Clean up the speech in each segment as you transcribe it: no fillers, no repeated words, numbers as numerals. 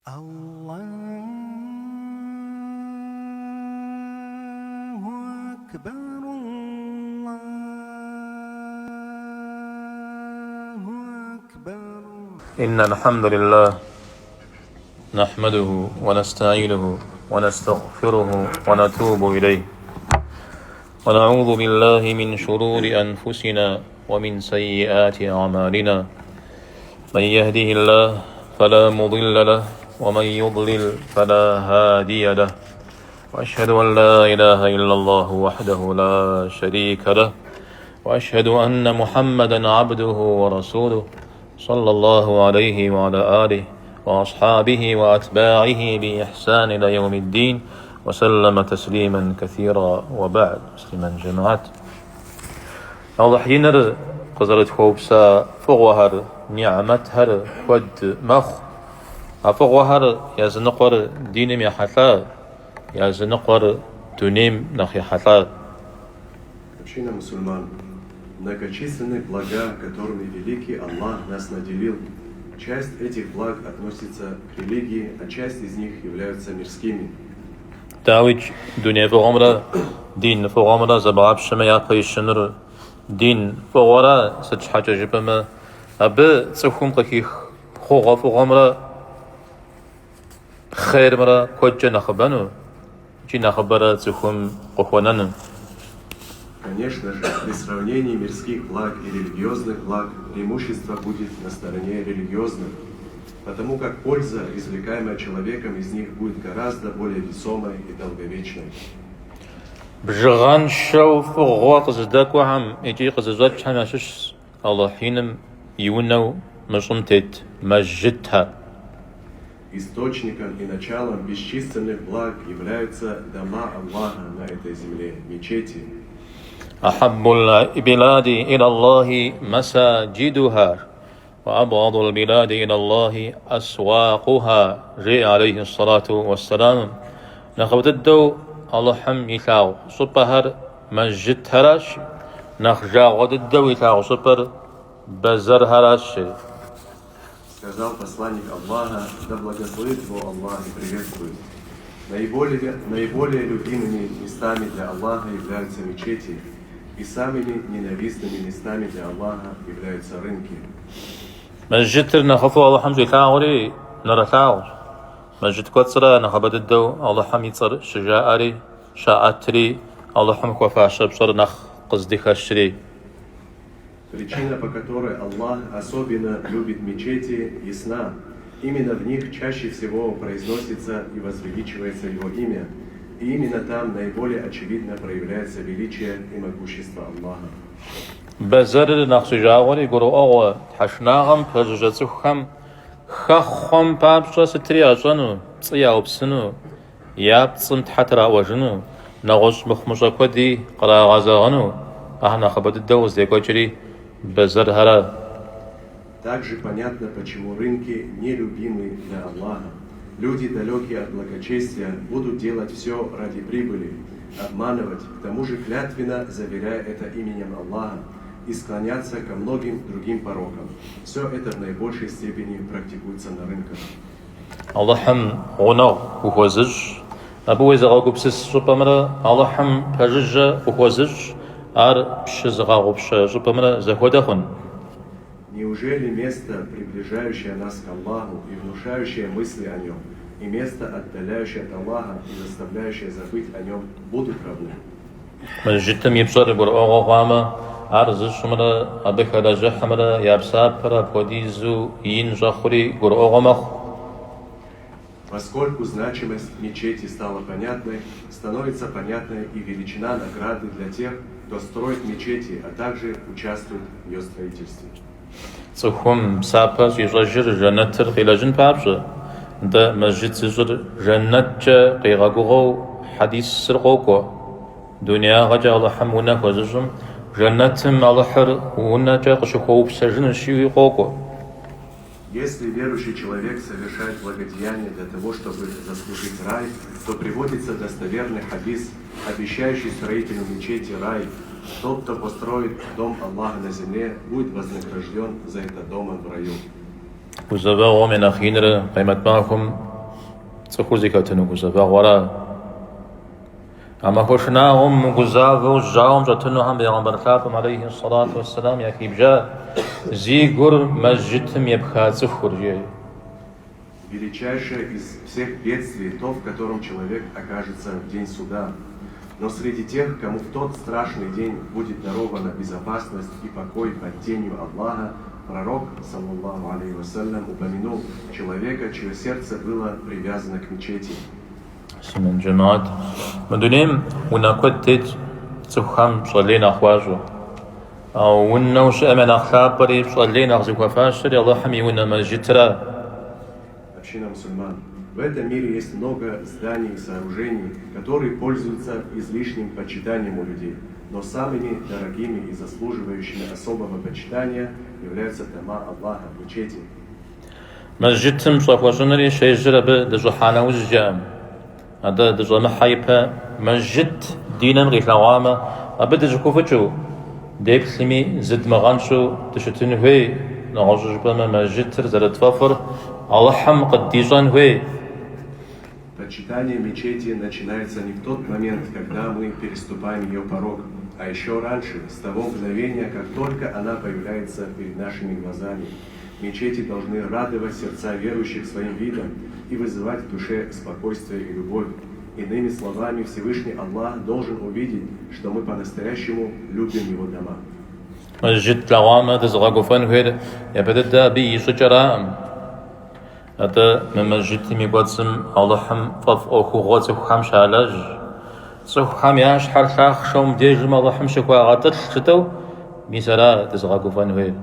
الله أكبر الله أكبر. إن الحمد لله نحمده ونستعينه ونستغفره ونتوب إليه ونعوذ بالله من شرور أنفسنا ومن سيئات أعمالنا. من يهده الله فلا مضل له ومن يضلل فلا هادي له. وأشهد أن لا إله إلا الله وحده لا شريك له وأشهد أن محمدا عبده ورسوله صلى الله عليه وعلى آله وأصحابه وأتباعه بإحسان إلى يوم الدين وسلم تسليما كثيرا. وبعد. مسلما جماعات الله حينر قزرت خوبسا فغوهر نعمتهر ود مخ أفغوهر يزنقر دينم يحثا يزنقر دونيم نخي حثا. Община мусульман, многочисленные блага, которыми великий Аллах нас наделил. Часть этих благ относится к религии, а часть из них являются мирскими. داوج دنيا فغمرة دين فغمرة زبعب شميا قيشنر دين فغورا سج حاجة جبما أب تسخم قكي خوغا فغمرة خير مرة كوجة نخبانو جي نخبرة تسخم قخوانانو. Конечно же, при сравнении мирских благ и религиозных благ преимущество будет на стороне религиозных, потому как польза, извлекаемая человеком из них, будет гораздо более весомой и долговечной. بجغان شو فغوا قصدك وهم يجي قصدك حناشش الله حينم يونو مصمتت مجدها. Источником и началом бесчисленных благ являются дома Аллаха на этой земле, мечети. أحب البلاد إلى الله مساجدها وأبغض البلاد إلى الله أسواقها. جاء عليه الصلاة والسلام نخبت الدو الله حم يثاو صبهر مسجد هراش نخجا غد الدو يثاو صبر بزر هراش. Сказал посланник Аллаха, да благословит его Аллах и приветствует. Наиболее любимыми местами для Аллаха являются мечети, и самыми ненавистными местами для Аллаха являются рынки. مسجد نخفو الله حمزي ثاوري نرى ثاور مسجد كوتسرا نخبت الدو الله حم يتصر شجاعري شاعتري الله حم كوفاش بصر نخ قصدي خشري. Причина, по которой Аллах особенно любит мечети, ясна. Именно в них чаще всего произносится и возвеличивается Его имя. И именно там наиболее очевидно проявляется величие и могущество Аллаха. بزر نخشجاوري قرو أغوى حشناغم فججتخم خخم بابشا سترياجنو صياو بسنو ياب صنت حترا وجنو نغش مخمشا كودي قرا غازغنو أهنا خبت الدوز دي كوچري بزر هرا. Также понятно, почему рынки нелюбимы для Аллаха. Люди, далекие от благочестия, будут делать все ради прибыли, обманывать, к тому же клятвенно заверяя это именем Аллаха, и склоняться ко многим другим порокам. Все это в наибольшей степени практикуется на рынках. Аллахам гонав ухозыж, абу изагагубсис жупамра, Аллахам пажижа ухозыж, ар пшизагагубша жупамра заходахон. Неужели место, приближающее нас к Аллаху и внушающее мысли о Нем, и место, отдаляющее от Аллаха и заставляющее забыть о Нем, будут равны? مسجدتم يبصر برؤوا قاما عرض الشمرة أبخر جحمرة يابسابرة بوديزو ين جخري برؤوا مخ. Поскольку значимость мечети стала понятной, становится понятной и величина награды для тех, кто строит мечети, а также участвует в ее строительстве. صخم سابس يجر جنة قيلجن بابجة ده مسجد سجر جنة قيغاقو حديث سرقوكو دنيا غجا الله حمونا وزجم جنة الله حر ونجا قشخو بسجن شيوي قوكو. Если верующий человек совершает благодеяние для того, чтобы заслужить рай, то приводится достоверный хадис, обещающий строителю мечети рай. Тот, кто построит дом Аллаха на земле, будет вознагражден за это домом в раю. وزباغو من أخينر قيمت معكم цохурзи катыну гузавагвара. Ама хошнагом гузаву жаум жатыну Пейгамбар Хапам алейхи салату вассалам якибжа зигур масжидтым ебха цохуржи. Величайшее из всех бедствий то, в котором человек окажется в день суда. Но среди тех, кому в тот страшный день будет дарована безопасность и покой под тенью Аллаха, пророк, саллаллаху алейхи вассалям, упомянул человека, чье сердце было привязано к мечети. Симен джамаат. Мадуним унакот тет цухам шаллейна хважу. А уннауш амен ахлапари шаллейна хзукафашри Аллахам и унна масжитра. Община мусульман. В этом мире есть много зданий и сооружений, которые пользуются излишним почитанием у людей. Но самыми дорогими и заслуживающими особого почитания являются дома Аллаха, мечети. Масжидтым шафлашунри шейжра бе дежухана узжам. هذا دجال محيبها مسجد دينا غيثلاوامة أبدا جكوفتشو ديك سلمي زد مغانشو تشتن هوي نغجج بما مسجد ترزل تفافر الله حم قديشان هوي. Почитание мечети начинается не в тот момент, когда мы переступаем ее порог, а еще раньше, с того мгновения, как только она появляется перед нашими глазами. Мечети должны радовать сердца верующих своим видом и вызывать в душе спокойствие и любовь. Иными словами, Всевышний Аллах должен увидеть, что мы по-настоящему любим Его дома. مسجد لوامة تزغاقفان هوي يبدأ بي شجرام هذا من مسجد ميقاتسم الله حم فاف أوخو غاتسو حم شالاج سو حم ياش حرشاخ شوم ديجم الله حم شكوا غاتت شتو ميسارا تزغاقفان هوي.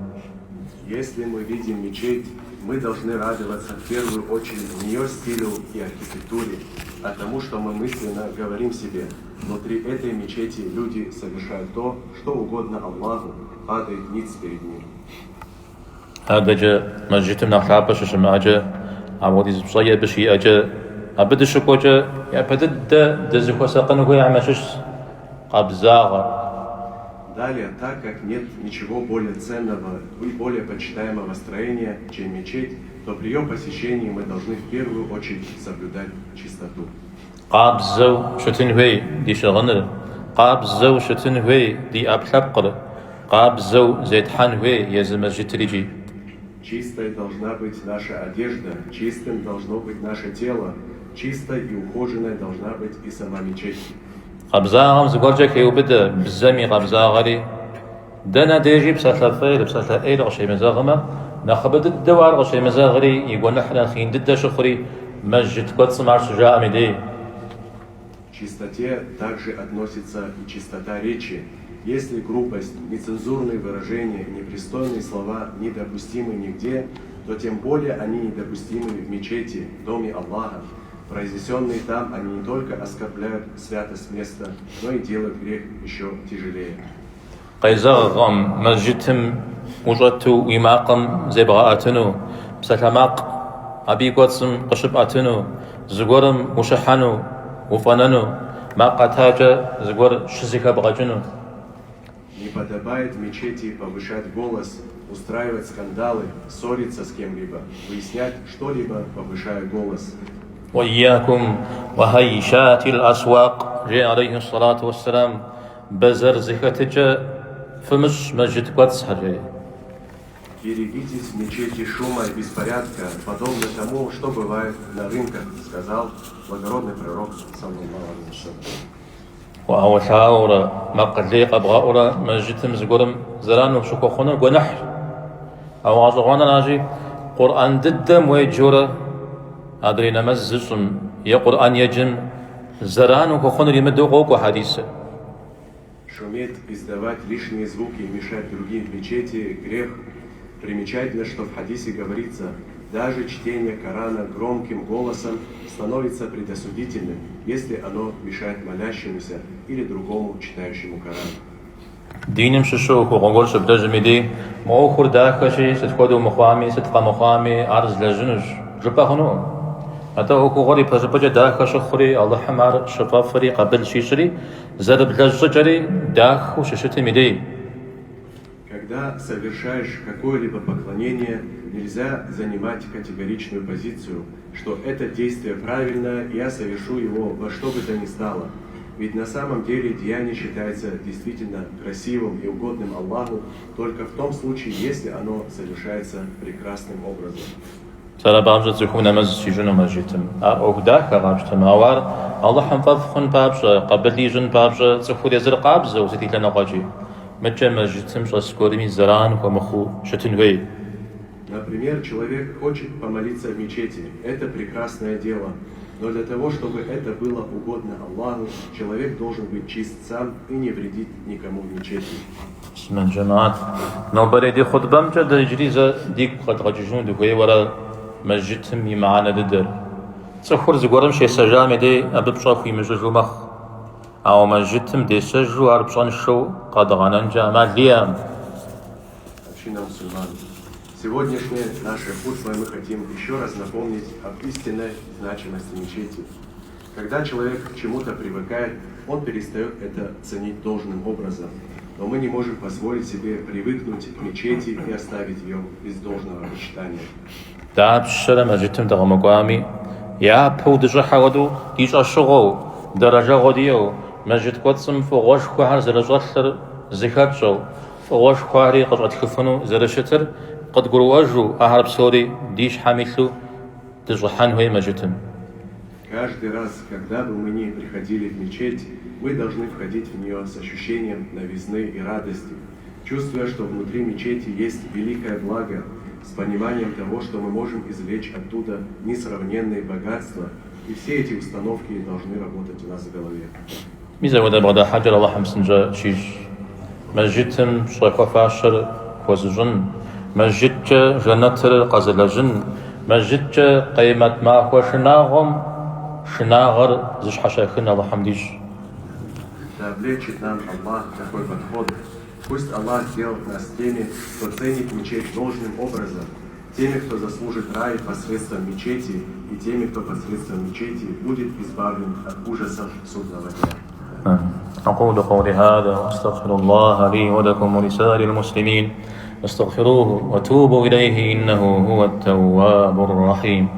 Если мы видим мечеть, мы должны радоваться в первую очередь ее стилю и архитектуре, а тому, что мы мысленно говорим себе. Внутри этой мечети люди совершают то, что угодно Аллаху, падает ниц перед ним. هذا جاء مسجد من أخلاق ششم أجا عودي زبصية بشي أجا أبد الشكوجة يبدأ دزكوا ساقن هو يعمشش قبزاغ. Далее, так как нет ничего более ценного и более почитаемого строения, чем мечеть, то при ее посещении мы должны в первую очередь соблюдать чистоту. قابزو شتنهوي دي شغنر قابزو شتنهوي دي أبحبقر قابزو زيت حنهوي يزم مسجد تريجي. Чистой должна быть наша одежда, чистым должно быть наше тело, чистой и ухоженной должна быть и сама мечеть. قابزاغم زغورجك يوبدا بزمي قابزاغري دنا ديجي بسالفير بسالفير غشي مزاغمه نخبد الدوار غشي مزاغري يقول نحن خين ضد شخري مسجد قدس مع شجاع مدي. К чистоте также относится и чистота речи. Если грубость, нецензурные выражения, непристойные слова недопустимы нигде, то тем более они недопустимы в мечети, в доме Аллаха. Произнесенные там, они не только оскорбляют святость места, но и делают грех еще тяжелее. قيزاغم مسجدهم وجدتو ويماقم زبغاءتنو بسلاماق أبي قدسم قشباتنو زغورم وشحنو وفننو ما قتاجة زغور شزيكا بغجنو. Не подобает в мечети повышать голос, устраивать скандалы, ссориться с кем-либо, выяснять что-либо, повышая голос. وإياكم وهيشات الأسواق جاء عليه الصلاة والسلام بزر زكاتجا فمش مسجد قدس حجي. Берегитесь в мечети шума и беспорядка, подобно тому, что бывает на рынках, сказал благородный пророк, саллаллаху алейхи вассалям. وأول شاورة ما قليق أبغاورة مسجد مزقورم زران وشكو خونا ونحر أو عزوانا ناجي قرآن ددم ويجورة أدري نمزجم يا قرآن يجم زران وخونا يمدو قوك حديث. Шуметь, издавать лишние звуки и мешать другим в мечети – грех. Примечательно, что в хадисе говорится, даже чтение Корана громким голосом становится предосудительным, если оно мешает молящемуся или другому читающему Коран. دينم ششو وغنقول شبدا جميدي مو خرداك شيء ستكودو مخامي ستقا مخامي عرض لجنج جبا هنو حتى هو غوري بجا داك شخري الله حمار شفافري قبل شيشري زرب لججري داك وششتي ميدي. Когда совершаешь какое-либо поклонение, нельзя занимать категоричную позицию, что это действие правильно, я совершу его во что бы то ни стало. Ведь на самом деле деяние считается действительно красивым и угодным Аллаху только в том случае, если оно совершается прекрасным образом. Сарабамжа цухуна мазсижуна мажитим. А огда харабштам авар Аллахам фафхун бабжа кабалижун бабжа цухури зрqabza уситилана qajи. Мача мажитим шаскорими заран хамаху шатинвей. Например, человек хочет помолиться в мечети. Это прекрасное дело. Но для того, чтобы это было угодно Аллаху, человек должен быть чист сам и не вредить никому в мечети. من جماعات نوبريدي خطبم جد إجريزة ديك قد غججون دكوي ورا مسجدهم يمعانا ددر تصخور زقورم شي سجامي دي أببشا في مججو مخ أو مسجدهم دي سجو أربشان شو قد غننجا ما ليام. Община мусульман. Сегодняшняя наша хутба мы хотим еще раз напомнить об истинной значимости мечети. Когда человек к чему-то привыкает, он перестает это ценить должным образом. Но мы не можем позволить себе привыкнуть к мечети и оставить ее без должного почитания. Да, бшара مسجدهم دغمقامي يا بودجا حودو ديش أشغو درجة غديو مسجد قدسم فوغش خوار زرجاتر زكاتشو فوغش خواري قد خفنو زرشتر قد قرواجو أهرب سوري ديش حميثو دجحان هوي مسجدهم. Каждый раз, когда бы мы ни приходили в мечеть, мы должны входить в нее с ощущением новизны и радости, чувствуя, что внутри мечети есть великое благо, с пониманием того, что мы можем извлечь оттуда несравненные богатства, и все эти установки должны работать у нас в голове. ميزة ودا بغدا حجر الله حمسنجا شيش مسجدهم شركوا فاشر وزجن مسجد جنتر قزلجن مسجد قيمة ما هو شناغر زش حشاخنا الله حمديش. Да облегчит нам Аллах такой подход. Пусть Аллах сделает нас теми, кто ценит мечеть должным образом, теми, кто заслужит рай посредством мечети, и теми, кто посредством мечети будет избавлен от ужасов судного дня. أقول قولي هذا وأستغفر الله لي ولكم ولسائر المسلمين استغفروه وتوبوا إليه إنه هو التواب الرحيم.